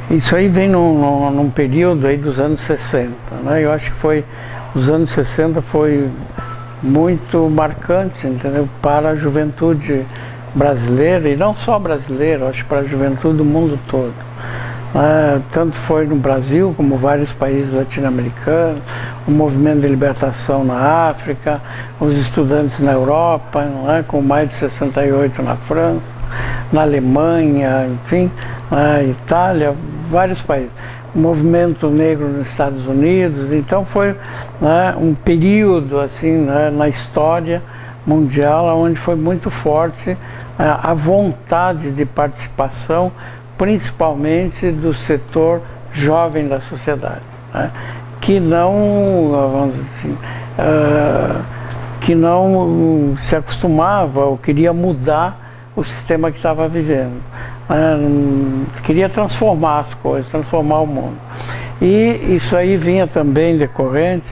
Isso aí vem num período aí dos anos 60, né? Eu acho que os anos 60 foi muito marcante, entendeu? Para a juventude brasileira, e não só brasileira, acho que para a juventude do mundo todo. Tanto foi no Brasil como vários países latino-americanos, o movimento de libertação na África, os estudantes na Europa, não é? Com mais de 68 na França, na Alemanha, enfim, na Itália, vários países. O movimento negro nos Estados Unidos. Então foi, né, um período assim, né, na história mundial onde foi muito forte a vontade de participação, principalmente do setor jovem da sociedade, né? Que não, vamos dizer assim, que não se acostumava ou queria mudar o sistema que estava vivendo, queria transformar as coisas, transformar o mundo. E isso aí vinha também decorrente,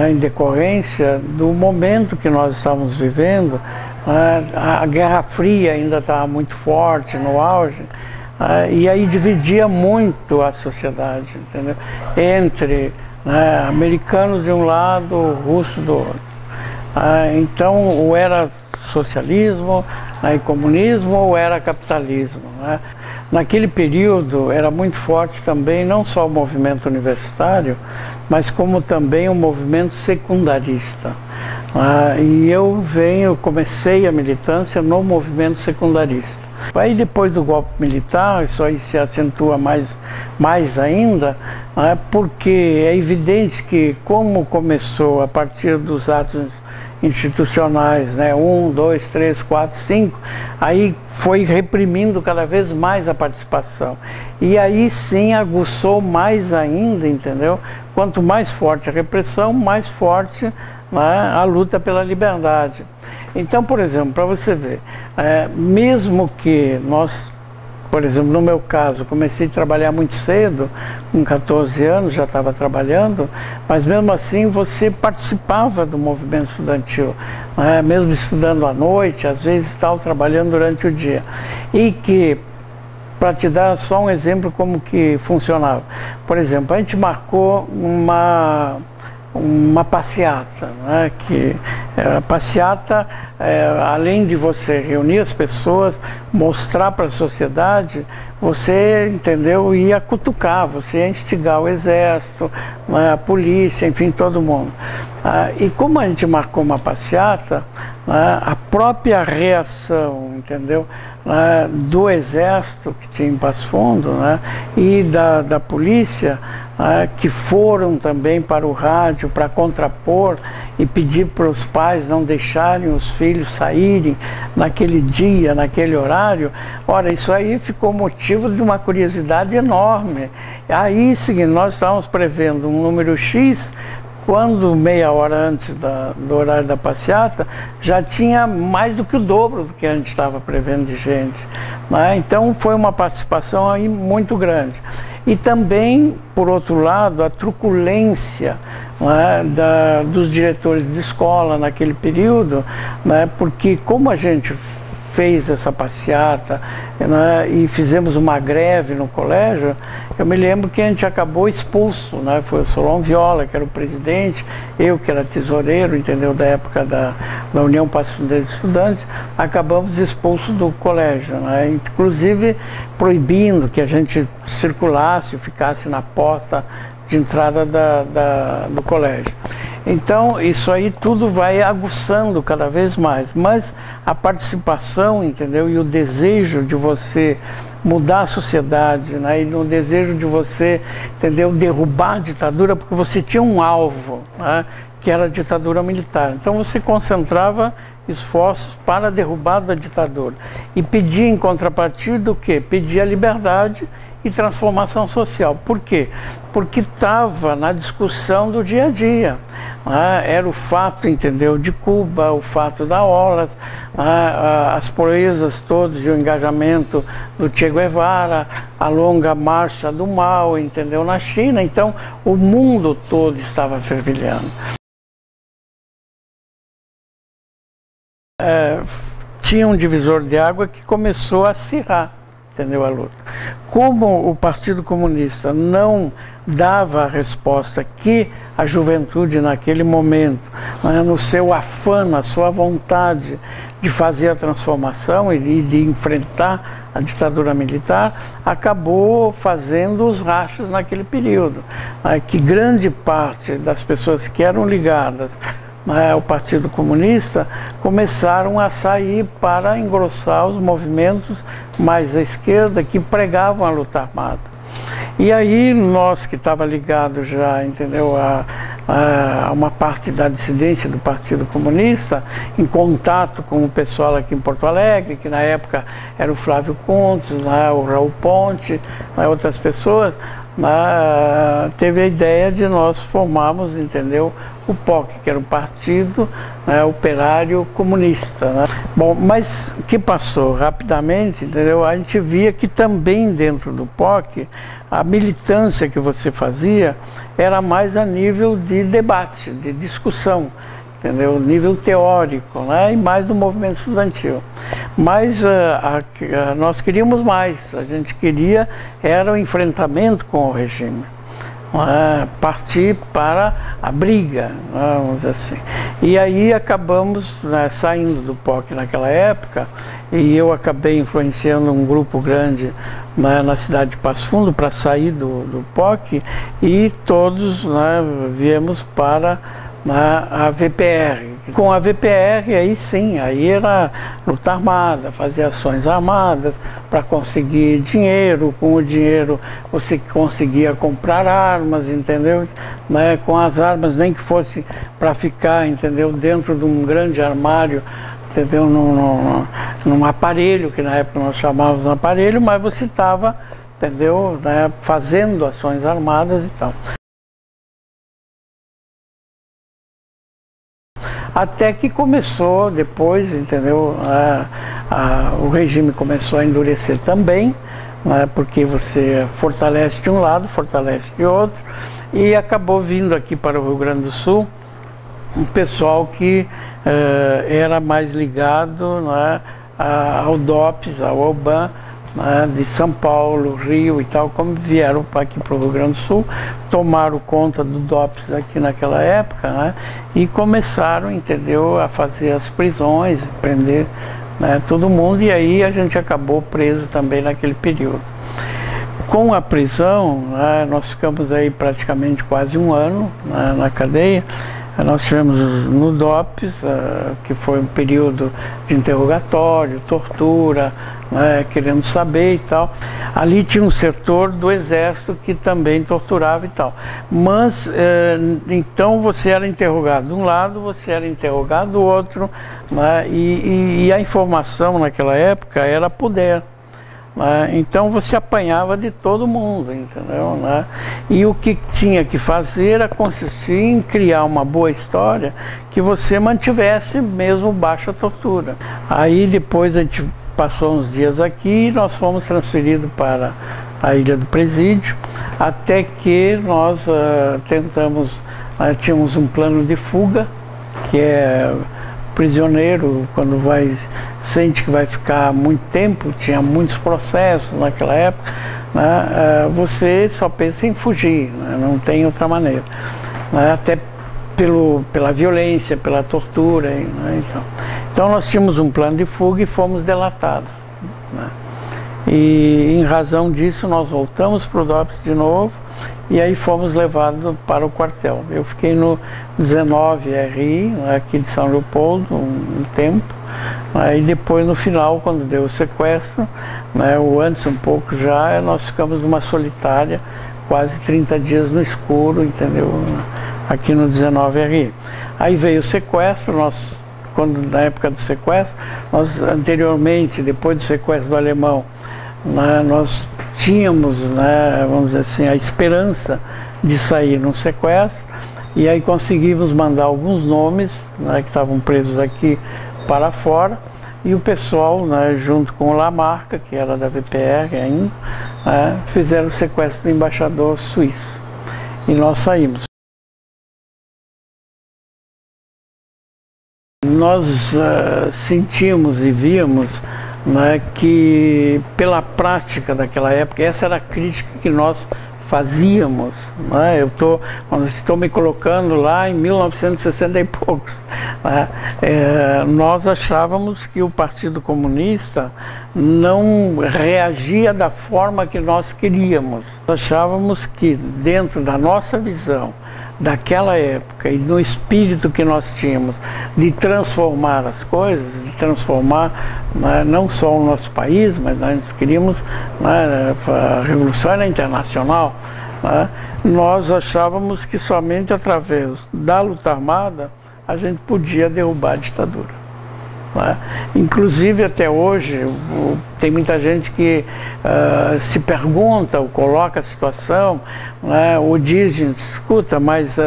em decorrência do momento que nós estávamos vivendo. A Guerra Fria ainda estava muito forte, no auge, e aí dividia muito a sociedade, entendeu? Entre, né, americanos de um lado, russos do outro. Então, ou era socialismo, e comunismo, ou era capitalismo, né? Naquele período era muito forte também, não só o movimento universitário, mas como também o movimento secundarista. E eu comecei a militância no movimento secundarista. Aí depois do golpe militar, isso aí se acentua mais ainda, porque é evidente que, como começou a partir dos atos institucionais, né, 1, 2, 3, 4, 5, aí foi reprimindo cada vez mais a participação. E aí sim aguçou mais ainda, entendeu? Quanto mais forte a repressão, mais forte, né, a luta pela liberdade. Então, por exemplo, para você ver, mesmo que nós, por exemplo, no meu caso, comecei a trabalhar muito cedo, com 14 anos já estava trabalhando, mas mesmo assim você participava do movimento estudantil, mesmo estudando à noite, às vezes estava trabalhando durante o dia. E que, para te dar só um exemplo como que funcionava, por exemplo, a gente marcou uma passeata, né? Que a passeata, além de você reunir as pessoas, mostrar para a sociedade, você, entendeu, ia cutucar, você ia instigar o exército, né, a polícia, enfim, todo mundo. E como a gente marcou uma passeata, a própria reação, entendeu, do exército que tinha em Passo Fundo, né, e da polícia, que foram também para o rádio para contrapor e pedir para os pais não deixarem os filhos saírem naquele dia, naquele horário. Ora, isso aí ficou motivo de uma curiosidade enorme. Aí, seguinte, nós estávamos prevendo um número X, quando meia hora antes do horário da passeata, já tinha mais do que o dobro do que a gente estava prevendo de gente, né? Então foi uma participação aí muito grande. E também, por outro lado, a truculência, né, dos diretores de escola naquele período, né, porque como a gente fez essa passeata, né, e fizemos uma greve no colégio, eu me lembro que a gente acabou expulso, né? Foi o Solon Viola, que era o presidente, eu que era tesoureiro, entendeu, da época da União Passo-Fundo de Estudantes, acabamos expulsos do colégio, né? Inclusive proibindo que a gente circulasse, ficasse na porta de entrada do colégio. Então, isso aí tudo vai aguçando cada vez mais, mas a participação, entendeu, e o desejo de você mudar a sociedade, né, e o desejo de você, entendeu, derrubar a ditadura, porque você tinha um alvo, né, que era a ditadura militar. Então você concentrava esforços para a derrubada da ditadura e pedia em contrapartida o quê? Pedia liberdade e transformação social. Por quê? Porque estava na discussão do dia a dia. Era o fato, entendeu, de Cuba, o fato da Olas, as proezas todas e o engajamento do Che Guevara, a longa marcha do Mao, entendeu, na China. Então o mundo todo estava fervilhando. Tinha um divisor de água que começou a acirrar, entendeu, a luta. Como o Partido Comunista não dava a resposta que a juventude naquele momento, né, no seu afã, na sua vontade de fazer a transformação e de enfrentar a ditadura militar, acabou fazendo os rachas naquele período, né, que grande parte das pessoas que eram ligadas, né, ao Partido Comunista começaram a sair para engrossar os movimentos mais à esquerda que pregavam a luta armada. E aí nós que estava ligado já, entendeu, a uma parte da dissidência do Partido Comunista, em contato com o pessoal aqui em Porto Alegre, que na época era o Flávio Contos, né, o Raul Ponte, né, outras pessoas, teve a ideia de nós formarmos, entendeu, o POC, que era o Partido, né, Operário Comunista, né? Bom, mas o que passou rapidamente, entendeu? A gente via que também dentro do POC, a militância que você fazia era mais a nível de debate, de discussão, entendeu? Nível teórico, né? E mais do movimento estudantil. Mas nós queríamos mais, a gente queria era o enfrentamento com o regime. Partir para a briga, vamos dizer assim. E aí acabamos, né, saindo do POC naquela época, e eu acabei influenciando um grupo grande, né, na cidade de Passo Fundo para sair do POC, e todos, né, viemos para a VPR. Com a VPR, aí sim, aí era luta armada, fazer ações armadas para conseguir dinheiro. Com o dinheiro você conseguia comprar armas, entendeu? Né? Com as armas, nem que fosse para ficar, entendeu, dentro de um grande armário, entendeu, num aparelho, que na época nós chamávamos de aparelho, mas você estava, entendeu, né, fazendo ações armadas e tal. Até que começou depois, entendeu, o regime começou a endurecer também, né, porque você fortalece de um lado, fortalece de outro, e acabou vindo aqui para o Rio Grande do Sul um pessoal que era mais ligado, né, ao DOPS, ao OBAN, né, de São Paulo, Rio e tal, como vieram aqui para o Rio Grande do Sul, tomaram conta do DOPS aqui naquela época, né, e começaram, entendeu, a fazer as prisões, prender, né, todo mundo, e aí a gente acabou preso também naquele período. Com a prisão, né, nós ficamos aí praticamente quase um ano, né, na cadeia. Nós tivemos no DOPS, que foi um período de interrogatório, tortura, né, querendo saber e tal. Ali tinha um setor do Exército que também torturava e tal. Mas, então você era interrogado de um lado, você era interrogado do outro, né, e a informação naquela época era poder. Então você apanhava de todo mundo, entendeu, né? E o que tinha que fazer era consistir em criar uma boa história que você mantivesse mesmo baixa tortura. Aí depois a gente passou uns dias aqui e nós fomos transferidos para a Ilha do Presídio, até que nós tentamos, tínhamos um plano de fuga, que é prisioneiro, quando sente que vai ficar muito tempo, tinha muitos processos naquela época, né, você só pensa em fugir, né, não tem outra maneira, né, até pela violência, pela tortura, né, então nós tínhamos um plano de fuga e fomos delatados, né, e em razão disso nós voltamos para o DOPS de novo e aí fomos levados para o quartel. Eu fiquei no 19RI, aqui de São Leopoldo, um tempo. Aí depois, no final, quando deu o sequestro, né, ou antes um pouco já, nós ficamos numa solitária, quase 30 dias no escuro, entendeu? Aqui no 19RI. Aí veio o sequestro, na época do sequestro, nós anteriormente, depois do sequestro do alemão, nós tínhamos, né, vamos dizer assim, a esperança de sair num sequestro, e aí conseguimos mandar alguns nomes, né, que estavam presos aqui para fora, e o pessoal, né, junto com o Lamarca, que era da VPR ainda, né, fizeram o sequestro do embaixador suíço, e nós saímos. Nós sentimos e víamos né, que pela prática daquela época, essa era a crítica que nós fazíamos, né? Estou me colocando lá em 1960 e poucos, né? Nós achávamos que o Partido Comunista não reagia da forma que nós queríamos. Achávamos que dentro da nossa visão daquela época e no espírito que nós tínhamos de transformar as coisas, de transformar, né, não só o nosso país, mas nós queríamos, né, a Revolução era internacional, né, nós achávamos que somente através da luta armada a gente podia derrubar a ditadura. Né? Inclusive até hoje tem muita gente que se pergunta ou coloca a situação, né, ou diz, escuta, mas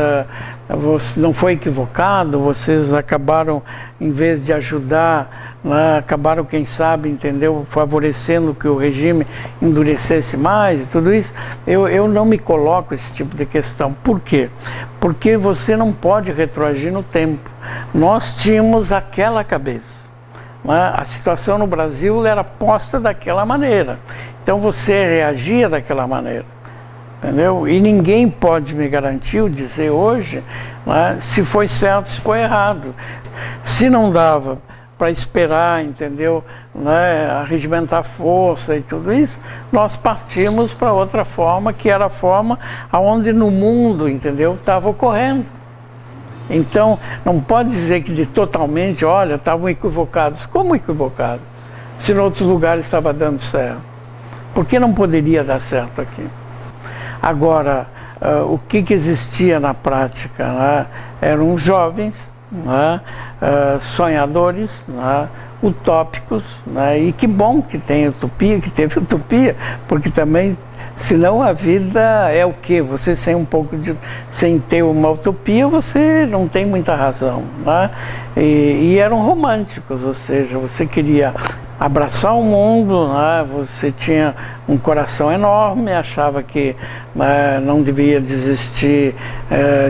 você não foi equivocado, vocês acabaram, em vez de ajudar, né, acabaram, quem sabe, entendeu, favorecendo que o regime endurecesse mais e tudo isso. Eu não me coloco esse tipo de questão. Por quê? Porque você não pode retroagir no tempo. Nós tínhamos aquela cabeça. A situação no Brasil era posta daquela maneira. Então você reagia daquela maneira. Entendeu? E ninguém pode me garantir ou dizer hoje, né, se foi certo, se foi errado. Se não dava para esperar, entendeu, né, arregimentar força e tudo isso, nós partimos para outra forma, que era a forma onde no mundo, entendeu, estava ocorrendo. Então, não pode dizer que totalmente, olha, estavam equivocados. Como equivocados? Se em outros lugares estava dando certo. Por que não poderia dar certo aqui? Agora, o que existia na prática? Né? Eram jovens, né? Sonhadores, né? Utópicos, né? E que bom que tem utopia, que teve utopia, porque também, senão a vida é o quê? Você sem ter uma utopia, você não tem muita razão, né? E eram românticos, ou seja, você queria abraçar o mundo, né? Você tinha um coração enorme, achava que, né, não devia existir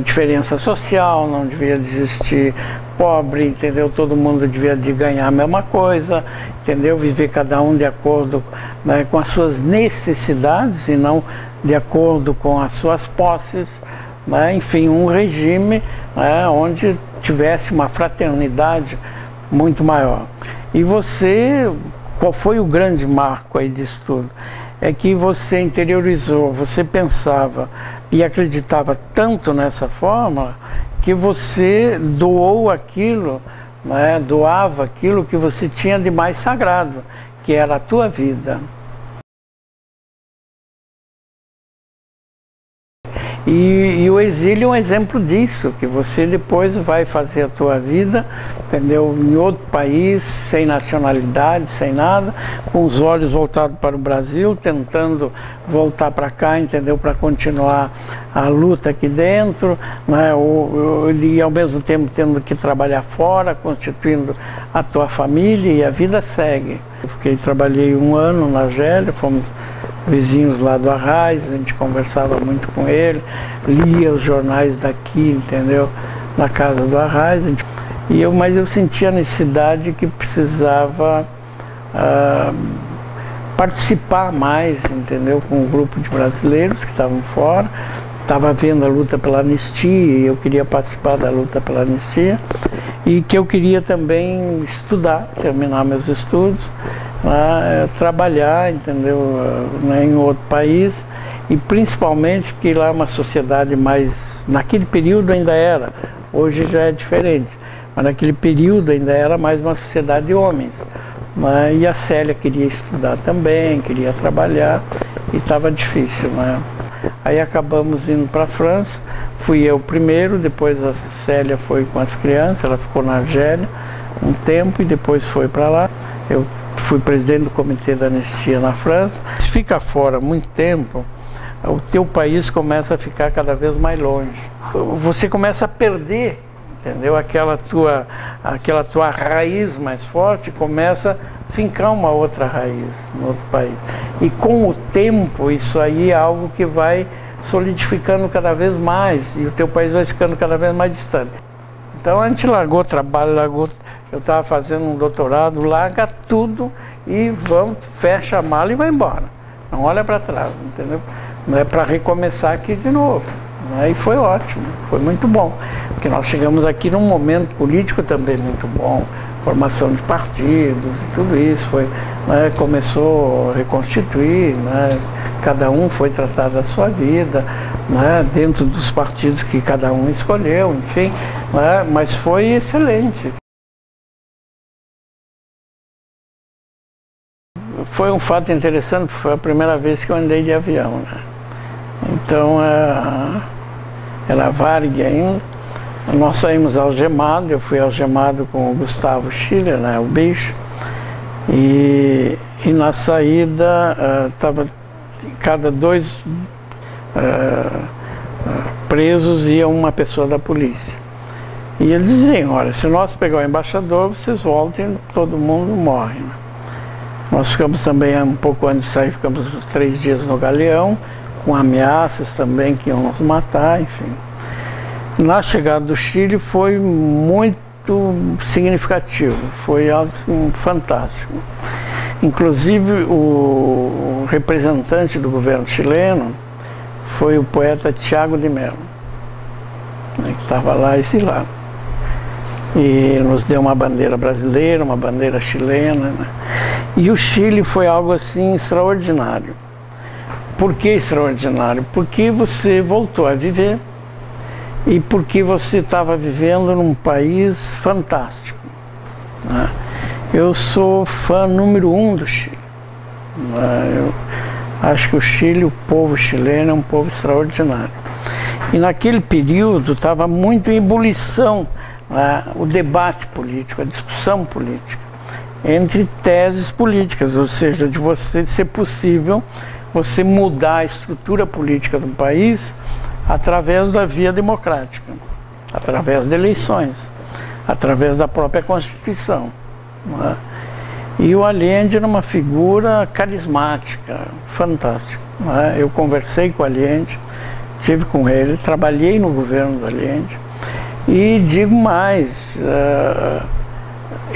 diferença social, não devia existir pobre, entendeu? Todo mundo devia de ganhar a mesma coisa, entendeu? Viver cada um de acordo, né, com as suas necessidades e não de acordo com as suas posses, né? Enfim, um regime, né, onde tivesse uma fraternidade muito maior. E você, qual foi o grande marco aí disso tudo? É que você interiorizou, você pensava e acreditava tanto nessa fórmula que você doou aquilo, né, doava aquilo que você tinha de mais sagrado, que era a tua vida. E o exílio é um exemplo disso, que você depois vai fazer a tua vida, entendeu, em outro país, sem nacionalidade, sem nada, com os olhos voltados para o Brasil, tentando voltar para cá, entendeu, para continuar a luta aqui dentro, né, e ao mesmo tempo tendo que trabalhar fora, constituindo a tua família, e a vida segue. Trabalhei um ano na Argélia, fomos vizinhos lá do Arraiz, a gente conversava muito com ele, lia os jornais daqui, entendeu, na casa do Arraiz, mas eu sentia a necessidade que precisava participar mais, entendeu, com um grupo de brasileiros que estavam fora. Estava vendo a luta pela anistia e eu queria participar da luta pela anistia, e que eu queria também estudar, terminar meus estudos, trabalhar, entendeu, em outro país, e principalmente porque lá é uma sociedade mais, naquele período ainda era, hoje já é diferente, mas naquele período ainda era mais uma sociedade de homens, né? E a Célia queria estudar também, queria trabalhar, e estava difícil, né? Aí acabamos indo para a França, fui eu primeiro, depois a Célia foi com as crianças, ela ficou na Argélia um tempo e depois foi para lá. Eu fui presidente do Comitê da Anistia na França. Se fica fora muito tempo, o teu país começa a ficar cada vez mais longe. Você começa a perder, entendeu? Aquela tua raiz mais forte começa a fincar uma outra raiz no outro país. E com o tempo, isso aí é algo que vai solidificando cada vez mais, e o teu país vai ficando cada vez mais distante. Então a gente largou trabalho, eu estava fazendo um doutorado, larga tudo e vamos, fecha a mala e vai embora. Não olha para trás, entendeu? Não é para recomeçar aqui de novo. Né? E foi ótimo, foi muito bom. Porque nós chegamos aqui num momento político também muito bom, formação de partidos e tudo isso. Foi, né, começou a reconstituir, né, cada um foi tratar da sua vida, né, dentro dos partidos que cada um escolheu, enfim, né, mas foi excelente. Foi um fato interessante, foi a primeira vez que eu andei de avião, né? Então, era Varig ainda, nós saímos algemados, eu fui algemado com o Gustavo Schiller, né, o bicho, e na saída estava cada dois presos ia uma pessoa da polícia. E eles diziam, olha, se nós pegar o embaixador, vocês voltem, todo mundo morre, né? Nós ficamos também, um pouco antes de sair, ficamos 3 dias no Galeão, com ameaças também que iam nos matar, enfim. Na chegada do Chile foi muito significativo, foi algo assim, fantástico. Inclusive o representante do governo chileno foi o poeta Tiago de Mello, né, que estava lá exilado. E nos deu uma bandeira brasileira, uma bandeira chilena, né? E o Chile foi algo assim extraordinário. Por que extraordinário? Porque você voltou a viver e porque você estava vivendo num país fantástico, né? Eu sou fã número 1 do Chile, né? Eu acho que o Chile, o povo chileno é um povo extraordinário. E naquele período estava muito em ebulição, né, o debate político, a discussão política, entre teses políticas, ou seja, de você ser possível você mudar a estrutura política do país através da via democrática, através de eleições, através da própria Constituição, né? E o Allende era uma figura carismática, fantástica, né? Eu conversei com o Allende, estive com ele, trabalhei no governo do Allende e digo mais,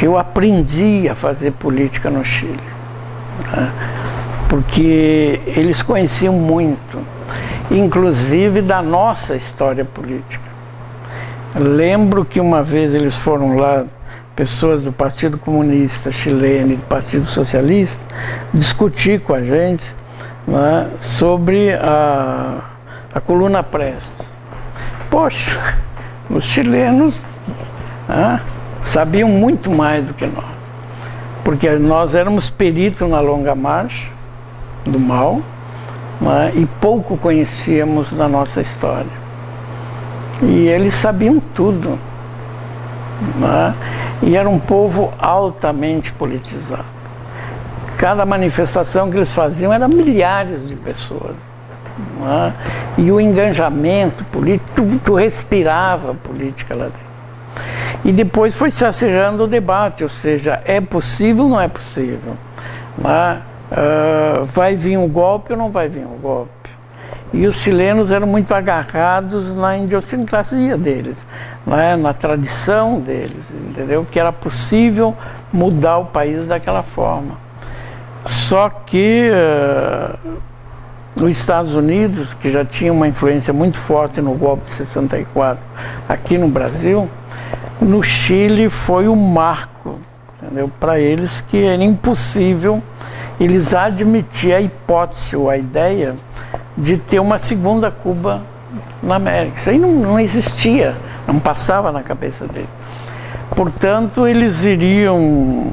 eu aprendi a fazer política no Chile, né? Porque eles conheciam muito, inclusive da nossa história política. Lembro que uma vez eles foram lá, pessoas do Partido Comunista Chileno e do Partido Socialista, discutir com a gente, né, sobre a coluna Prestes. Poxa, os chilenos sabiam muito mais do que nós, porque nós éramos peritos na longa marcha do mal, né, e pouco conhecíamos da nossa história. E eles sabiam tudo, né, e era um povo altamente politizado. Cada manifestação que eles faziam era milhares de pessoas, né, e o engajamento político, tu respirava política lá dentro. E depois foi se acirrando o debate, ou seja, é possível ou não é possível? Né? Vai vir um golpe ou não vai vir um golpe? E os chilenos eram muito agarrados na idiosincrasia deles, né? Na tradição deles, entendeu? Que era possível mudar o país daquela forma. Só que os Estados Unidos, que já tinha uma influência muito forte no golpe de 64 aqui no Brasil, no Chile foi um marco, entendeu? Para eles que era impossível eles admitir a hipótese ou a ideia de ter uma segunda Cuba na América. Isso aí não existia, não passava na cabeça deles. Portanto, eles iriam,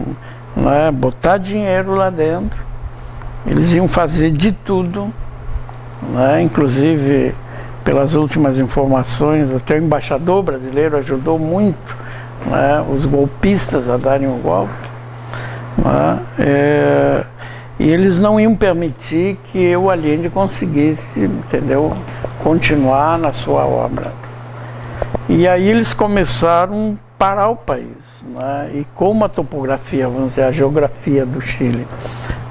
né, botar dinheiro lá dentro, eles iam fazer de tudo, né, inclusive pelas últimas informações, até o embaixador brasileiro ajudou muito, né, os golpistas a darem o golpe, né, e eles não iam permitir que o Allende conseguisse, entendeu, continuar na sua obra. E aí eles começaram a parar o país, né, e como a topografia, vamos dizer, a geografia do Chile,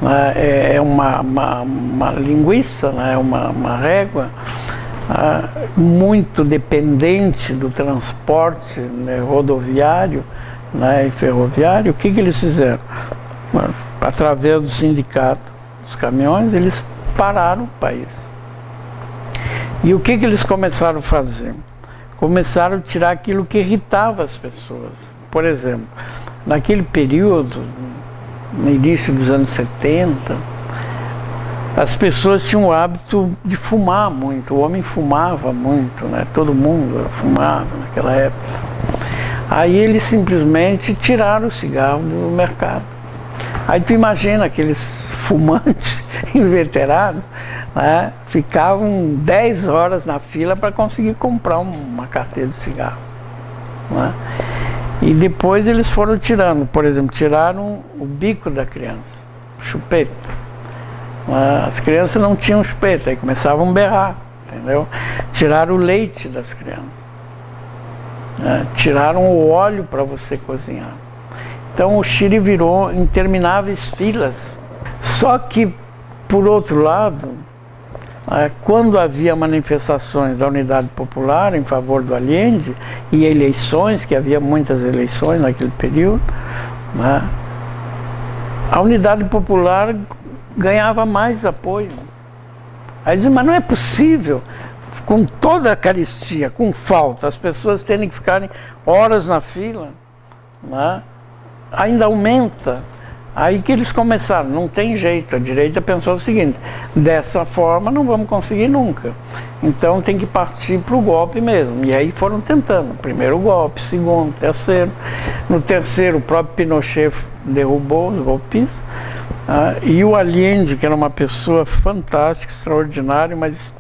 né, é uma linguiça, né, uma régua, muito dependente do transporte, né, rodoviário, né, e ferroviária. O que eles fizeram? Através do sindicato dos caminhões, eles pararam o país. E o que eles começaram a fazer? Começaram a tirar aquilo que irritava as pessoas. Por exemplo, naquele período, no início dos anos 70, as pessoas tinham o hábito de fumar muito. O homem fumava muito, né? Todo mundo fumava naquela época. Aí eles simplesmente tiraram o cigarro do mercado. Aí tu imagina aqueles fumantes inveterados, né? Ficavam 10 horas na fila para conseguir comprar uma carteira de cigarro, né? E depois eles foram tirando, por exemplo, tiraram o bico da criança, chupeta. As crianças não tinham chupeta, aí começavam a berrar, entendeu? Tiraram o leite das crianças, né? Tiraram o óleo para você cozinhar. Então o Chile virou intermináveis filas. Só que, por outro lado, quando havia manifestações da Unidade Popular em favor do Allende e eleições, que havia muitas eleições naquele período, né, a Unidade Popular ganhava mais apoio. Aí dizem, mas não é possível, com toda a carestia, com falta, as pessoas terem que ficarem horas na fila, né, ainda aumenta. Aí que eles começaram, não tem jeito, a direita pensou o seguinte, dessa forma não vamos conseguir nunca, então tem que partir para o golpe mesmo. E aí foram tentando, primeiro golpe, segundo, terceiro. No terceiro o próprio Pinochet derrubou os golpistas, e o Allende, que era uma pessoa fantástica, extraordinária, mas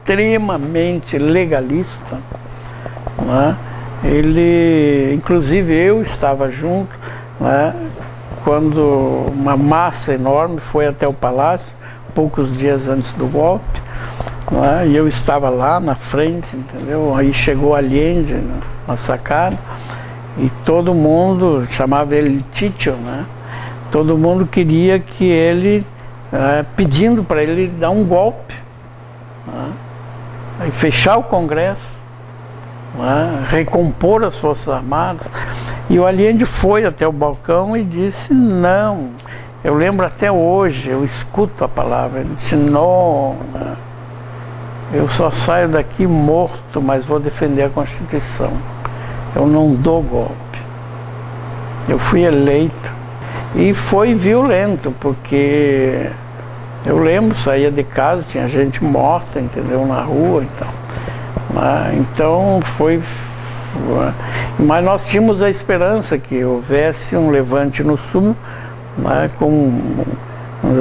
extremamente legalista, né? Ele, inclusive eu estava junto, né, quando uma massa enorme foi até o palácio, poucos dias antes do golpe, né, e eu estava lá na frente, entendeu? Aí chegou Allende na sacada, e todo mundo, chamava ele Tito, né? Todo mundo queria que ele, pedindo para ele dar um golpe, né, e fechar o Congresso, né, recompor as Forças Armadas. E o Allende foi até o balcão e disse, não, eu lembro até hoje, eu escuto a palavra, ele disse, não, eu só saio daqui morto, mas vou defender a Constituição, eu não dou golpe. Eu fui eleito e foi violento, porque eu lembro, saía de casa, tinha gente morta, entendeu, na rua e tal. Então foi... Mas nós tínhamos a esperança que houvesse um levante no Sul, né, com,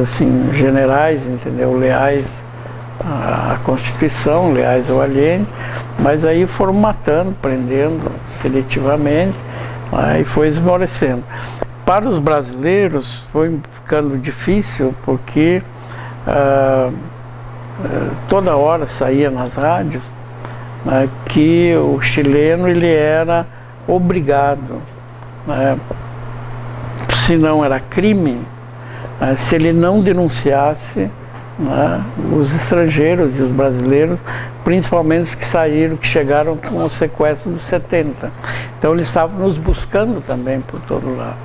assim, generais, entendeu, leais à Constituição, leais ao Allende, mas aí foram matando, prendendo seletivamente, né, e foi esmorecendo. Para os brasileiros foi ficando difícil, porque toda hora saía nas rádios, né, que o chileno ele era obrigado, né, se não era crime, né, se ele não denunciasse, né, os estrangeiros e os brasileiros, principalmente os que saíram, que chegaram com o sequestro dos 70. Então eles estavam nos buscando também por todo lado.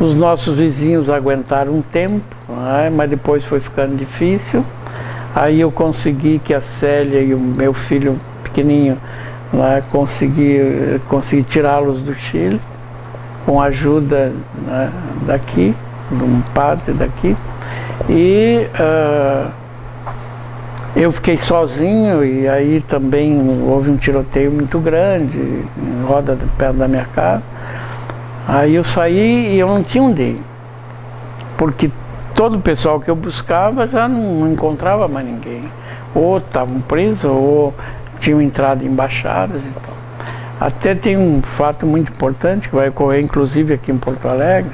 Os nossos vizinhos aguentaram um tempo, né, mas depois foi ficando difícil. Aí eu consegui que a Célia e o meu filho pequenininho, né, consegui tirá-los do Chile, com a ajuda, né, daqui, de um padre daqui. E eu fiquei sozinho, e aí também houve um tiroteio muito grande, em roda perto da minha casa. Aí eu saí e eu não tinha onde ir, porque todo o pessoal que eu buscava já não encontrava mais ninguém. Ou estavam presos, ou tinham entrado em embaixadas e tal. Até tem um fato muito importante que vai ocorrer, inclusive aqui em Porto Alegre,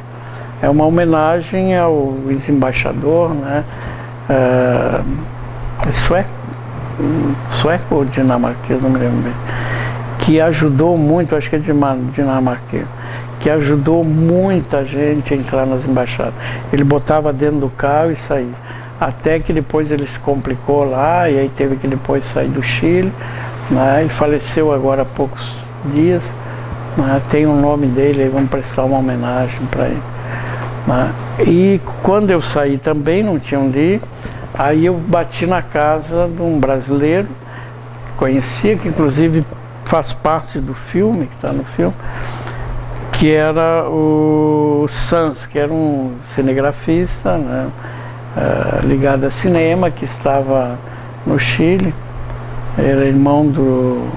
é uma homenagem ao ex-embaixador, né, sueco ou dinamarquês, não me lembro bem, que ajudou muito, acho que é dinamarquês, que ajudou muita gente a entrar nas embaixadas. Ele botava dentro do carro e saía. Até que depois ele se complicou lá, e aí teve que depois sair do Chile, né, e faleceu agora há poucos dias, né? Tem o nome dele, vamos prestar uma homenagem para ele. Né? E quando eu saí também, não tinha onde ir, aí eu bati na casa de um brasileiro, que conhecia, que inclusive faz parte do filme, que está no filme, que era o Sanz, que era um cinegrafista, né? Ligado a cinema, que estava no Chile, era irmão do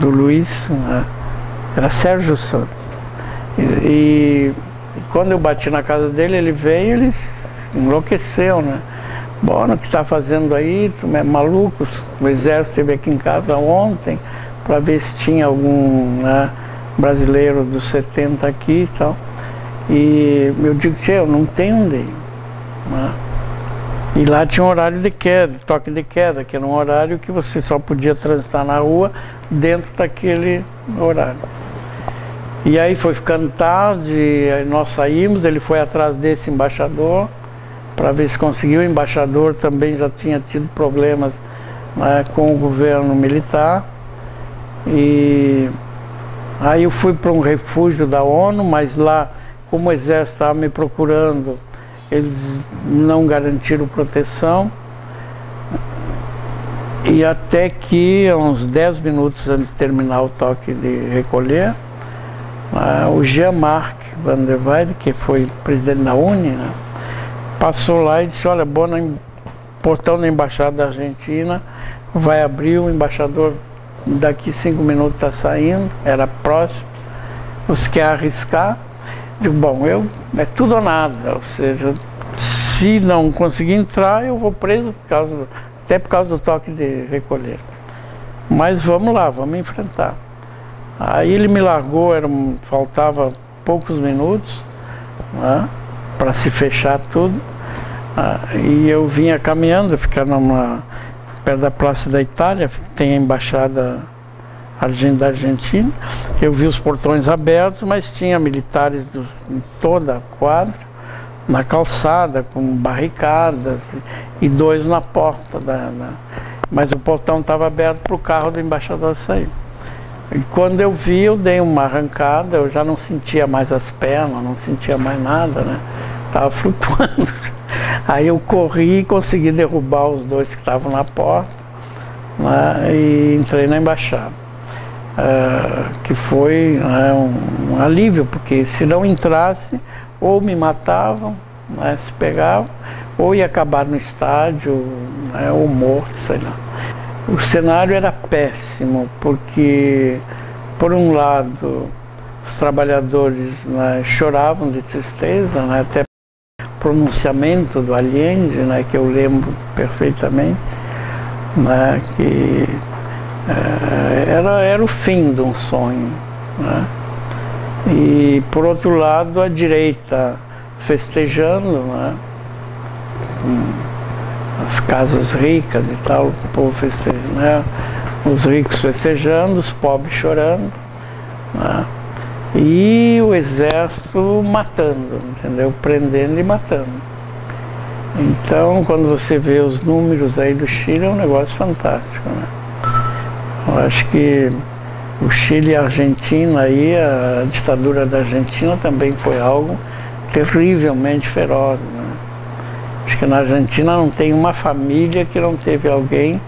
Luiz, né? Era Sérgio Sanz. E quando eu bati na casa dele, ele veio, ele enlouqueceu, né? Bom, o que está fazendo aí? Tu é maluco? O exército esteve aqui em casa ontem para ver se tinha algum, né, brasileiro dos 70 aqui e tal. E eu digo, eu não tenho onde ir, né? E lá tinha um horário de queda, toque de queda, que era um horário que você só podia transitar na rua dentro daquele horário. E aí foi ficando tarde, nós saímos, ele foi atrás desse embaixador para ver se conseguiu. O embaixador também já tinha tido problemas, né, com o governo militar. E aí eu fui para um refúgio da ONU, mas lá, como o exército estava me procurando, eles não garantiram proteção. E até que, uns 10 minutos antes de terminar o toque de recolher, o Jean-Marc Van der Weyden, que foi presidente da UNE, né, passou lá e disse, olha, portão da Embaixada da Argentina vai abrir, o embaixador daqui 5 minutos está saindo, era próximo, você quer arriscar? Digo, bom, é tudo ou nada, ou seja, se não conseguir entrar, eu vou preso, até por causa do toque de recolher. Mas vamos lá, vamos enfrentar. Aí ele me largou, faltava poucos minutos, né, para se fechar tudo. E eu vinha caminhando, ficando perto da Praça da Itália, tem a Embaixada da Argentina. Eu vi os portões abertos, mas tinha militares em toda a quadra, na calçada, com barricadas, e 2 na porta. Mas o portão estava aberto para o carro do embaixador sair. E quando eu vi, eu dei uma arrancada, eu já não sentia mais as pernas, não sentia mais nada, né? Estava flutuando. Aí eu corri e consegui derrubar os 2 que estavam na porta, né, e entrei na embaixada. Que foi, né, um alívio, porque se não entrasse, ou me matavam, né, se pegavam, ou ia acabar no estádio, né, ou morto, sei lá. O cenário era péssimo, porque, por um lado, os trabalhadores, né, choravam de tristeza, né, até o pronunciamento do Allende, né, que eu lembro perfeitamente, né, que era o fim de um sonho, né. E, por outro lado, a direita festejando, né, as casas ricas e tal, o povo festejando, né, os ricos festejando, os pobres chorando, né, e o exército matando, entendeu? Prendendo e matando. Então, quando você vê os números aí do Chile, é um negócio fantástico, né? Eu acho que o Chile e a Argentina, aí, a ditadura da Argentina também foi algo terrivelmente feroz, né? Acho que na Argentina não tem uma família que não teve alguém,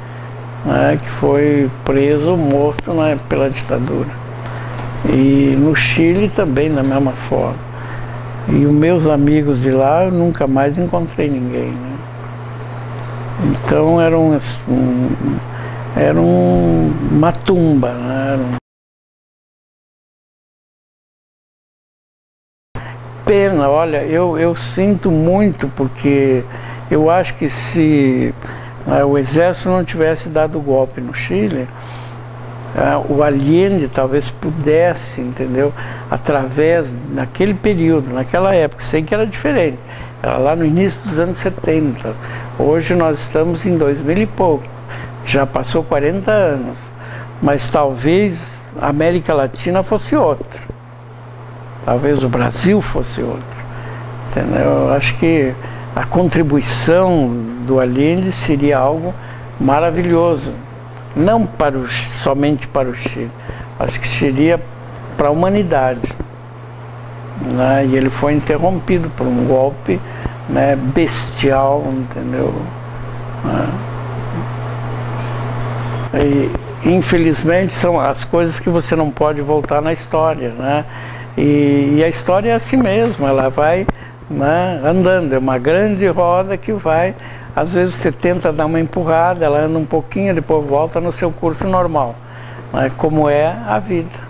né, que foi preso ou morto, né, pela ditadura. E no Chile também da mesma forma. E os meus amigos de lá, eu nunca mais encontrei ninguém, né? Então era uma tumba, né? Pena, olha, eu sinto muito, porque eu acho que se o exército não tivesse dado o golpe no Chile, o Allende talvez pudesse, entendeu? Através, naquele período, naquela época, sei que era diferente, era lá no início dos anos 70, hoje nós estamos em 2000 e pouco, já passou 40 anos, mas talvez a América Latina fosse outra, talvez o Brasil fosse outro, entendeu? Eu acho que a contribuição do Allende seria algo maravilhoso, não somente para o Chile, acho que seria para a humanidade, né? E ele foi interrompido por um golpe, né, bestial, entendeu? E infelizmente são as coisas que você não pode voltar na história, né? E a história é assim mesmo, ela vai, né, andando, é uma grande roda que vai, às vezes você tenta dar uma empurrada, ela anda um pouquinho, depois volta no seu curso normal, né, como é a vida.